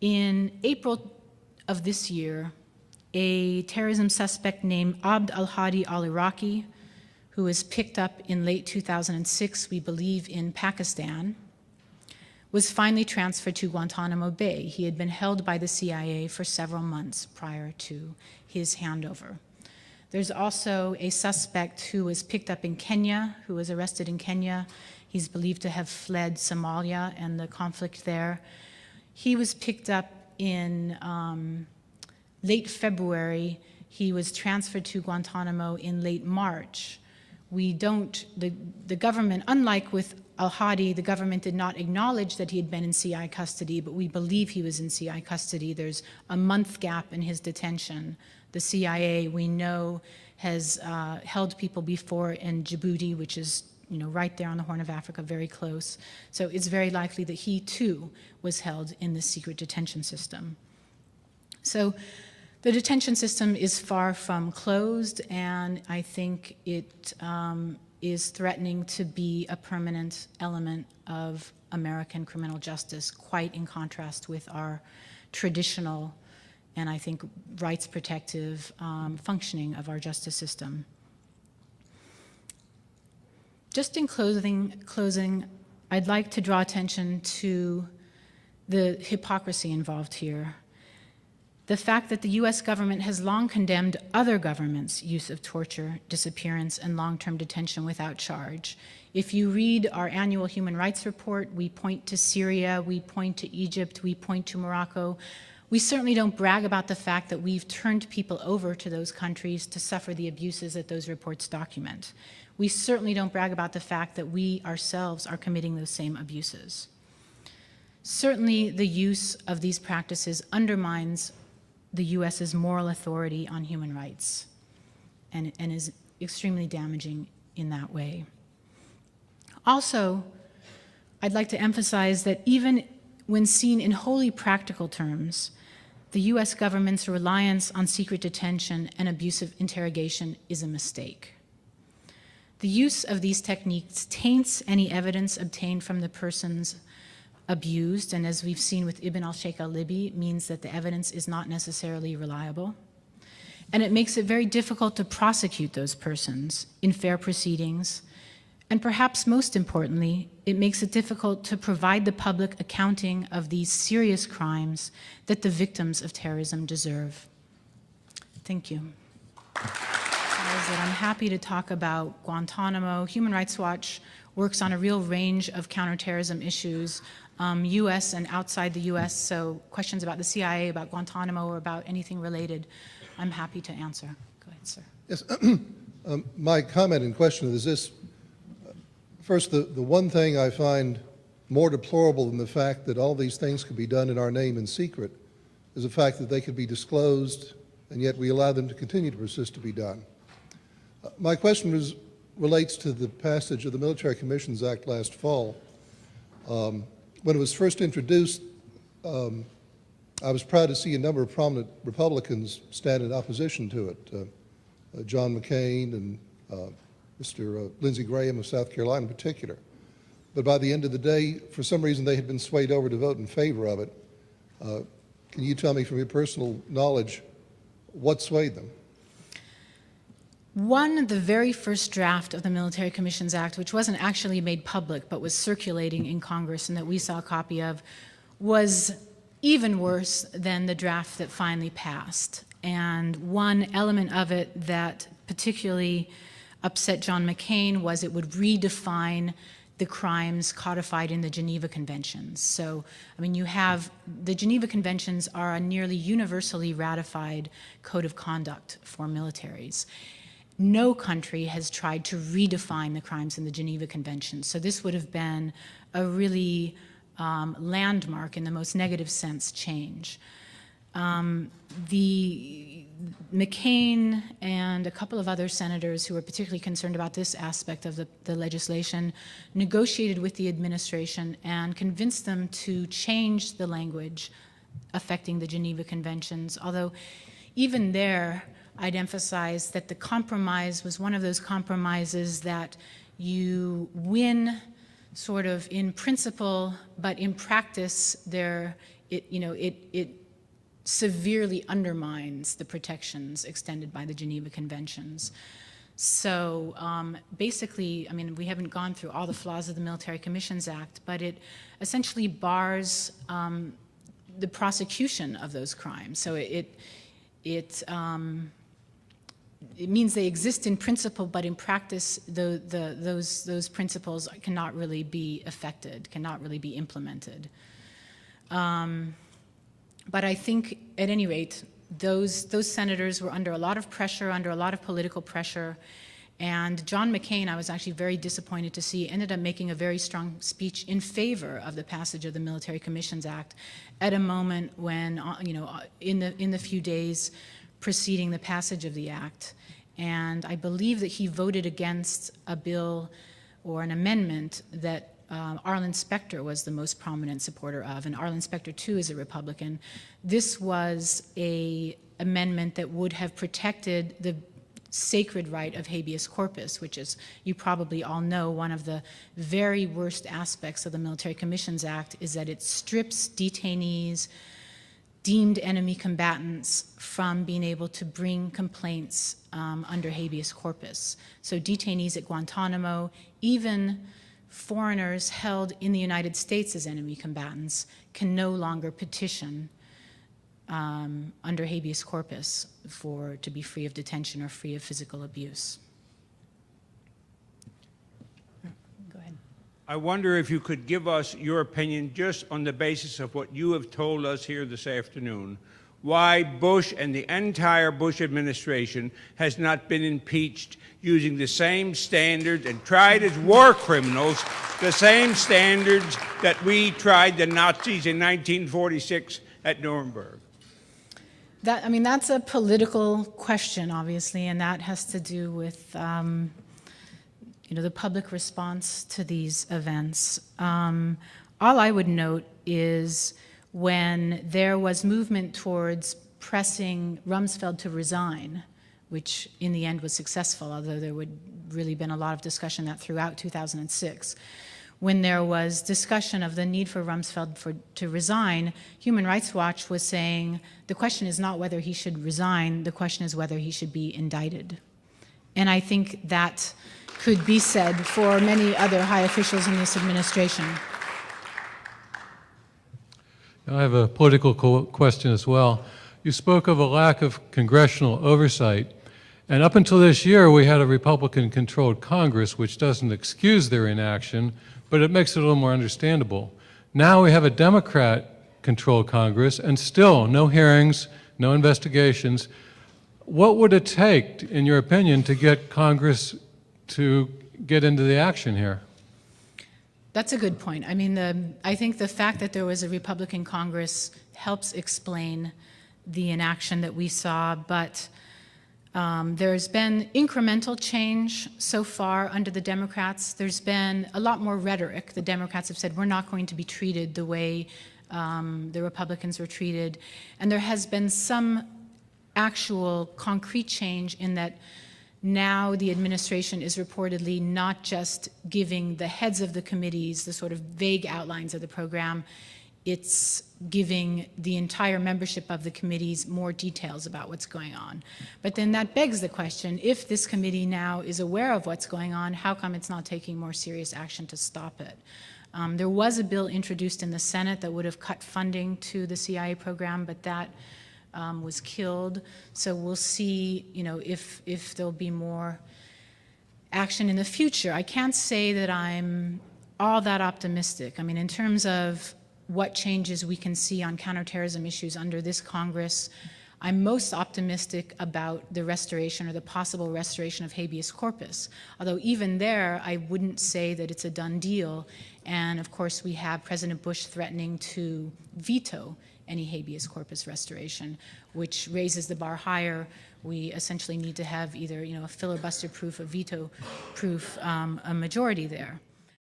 In April of this year, a terrorism suspect named Abd al-Hadi al-Iraqi, who was picked up in late 2006, we believe in Pakistan, was finally transferred to Guantanamo Bay. He had been held by the CIA for several months prior to his handover. There's also a suspect who was picked up in Kenya, who was arrested in Kenya. He's believed to have fled Somalia and the conflict there. He was picked up in late February. He was transferred to Guantanamo in late March. The government, unlike with al-Hadi, the government did not acknowledge that he had been in CI custody, but we believe he was in CI custody. There's a month gap in his detention. The CIA, we know, has held people before in Djibouti, which is right there on the Horn of Africa, very close. So it's very likely that he too was held in the secret detention system. So the detention system is far from closed, and I think it is threatening to be a permanent element of American criminal justice, quite in contrast with our traditional and I think rights protective functioning of our justice system. Just in closing, I'd like to draw attention to the hypocrisy involved here. The fact that the US government has long condemned other governments' use of torture, disappearance, and long-term detention without charge. If you read our annual human rights report, we point to Syria, we point to Egypt, we point to Morocco. We certainly don't brag about the fact that we've turned people over to those countries to suffer the abuses that those reports document. We certainly don't brag about the fact that we ourselves are committing those same abuses. Certainly, the use of these practices undermines the US's moral authority on human rights and is extremely damaging in that way. Also, I'd like to emphasize that even when seen in wholly practical terms, the US government's reliance on secret detention and abusive interrogation is a mistake. The use of these techniques taints any evidence obtained from the persons abused, and as we've seen with Ibn al-Sheikh al-Libi, means that the evidence is not necessarily reliable. And it makes it very difficult to prosecute those persons in fair proceedings. And perhaps most importantly, it makes it difficult to provide the public accounting of these serious crimes that the victims of terrorism deserve. Thank you. I'm happy to talk about Guantanamo. Human Rights Watch works on a real range of counterterrorism issues, US and outside the US, so questions about the CIA, about Guantanamo, or about anything related, I'm happy to answer. Go ahead, sir. Yes, my comment and question is this. First, the one thing I find more deplorable than the fact that all these things could be done in our name in secret is the fact that they could be disclosed, and yet we allow them to continue to persist to be done. My question relates to the passage of the Military Commissions Act last fall. When it was first introduced, I was proud to see a number of prominent Republicans stand in opposition to it. John McCain and Mr. Lindsey Graham of South Carolina in particular. But by the end of the day, for some reason, they had been swayed over to vote in favor of it. Can you tell me from your personal knowledge what swayed them? The very first draft of the Military Commissions Act, which wasn't actually made public but was circulating in Congress and that we saw a copy of, was even worse than the draft that finally passed. And one element of it that particularly upset John McCain was it would redefine the crimes codified in the Geneva Conventions. So, I mean, the Geneva Conventions are a nearly universally ratified code of conduct for militaries. No country has tried to redefine the crimes in the Geneva Convention. So this would have been a really landmark, in the most negative sense, change. McCain and a couple of other senators who were particularly concerned about this aspect of the legislation negotiated with the administration and convinced them to change the language affecting the Geneva Conventions, although even there, I'd emphasize that the compromise was one of those compromises that you win sort of in principle, but in practice, it severely undermines the protections extended by the Geneva Conventions. So basically, I mean, we haven't gone through all the flaws of the Military Commissions Act, but it essentially bars the prosecution of those crimes. So it means they exist in principle, but in practice, those principles cannot really be affected, cannot really be implemented. But I think, at any rate, those senators were under a lot of pressure, under a lot of political pressure, and John McCain, I was actually very disappointed to see, ended up making a very strong speech in favor of the passage of the Military Commissions Act at a moment when, in the few days preceding the passage of the act. And I believe that he voted against a bill or an amendment that Arlen Specter was the most prominent supporter of, and Arlen Specter too is a Republican. This was an amendment that would have protected the sacred right of habeas corpus, which is, you probably all know, one of the very worst aspects of the Military Commissions Act is that it strips detainees, deemed enemy combatants, from being able to bring complaints under habeas corpus. So detainees at Guantanamo, even foreigners held in the United States as enemy combatants, can no longer petition under habeas corpus to be free of detention or free of physical abuse. Go ahead. I wonder if you could give us your opinion just on the basis of what you have told us here this afternoon, why Bush and the entire Bush administration has not been impeached using the same standards and tried as war criminals, the same standards that we tried the Nazis in 1946 at Nuremberg. That's a political question, obviously, and that has to do with the public response to these events. All I would note is when there was movement towards pressing Rumsfeld to resign, which in the end was successful, although there would really been a lot of discussion that throughout 2006. When there was discussion of the need for Rumsfeld to resign, Human Rights Watch was saying the question is not whether he should resign, the question is whether he should be indicted. And I think that could be said for many other high officials in this administration. I have a political question as well. You spoke of a lack of congressional oversight, and up until this year we had a Republican-controlled Congress, which doesn't excuse their inaction, but it makes it a little more understandable. Now we have a Democrat-controlled Congress, and still no hearings, no investigations. What would it take, in your opinion, to get Congress to get into the action here? That's a good point. I mean, I think the fact that there was a Republican Congress helps explain the inaction that we saw, but there's been incremental change so far under the Democrats. There's been a lot more rhetoric. The Democrats have said, we're not going to be treated the way the Republicans were treated. And there has been some actual concrete change in that now the administration is reportedly not just giving the heads of the committees the sort of vague outlines of the program, it's giving the entire membership of the committees more details about what's going on. But then that begs the question, if this committee now is aware of what's going on, how come it's not taking more serious action to stop it? There was a bill introduced in the Senate that would have cut funding to the CIA program, but that was killed. So we'll see, if there'll be more action in the future. I can't say that I'm all that optimistic. I mean, in terms of what changes we can see on counterterrorism issues under this Congress, I'm most optimistic about the restoration or the possible restoration of habeas corpus. Although even there, I wouldn't say that it's a done deal. And of course, we have President Bush threatening to veto any habeas corpus restoration, which raises the bar higher. We essentially need to have either, a filibuster-proof or veto-proof a majority there.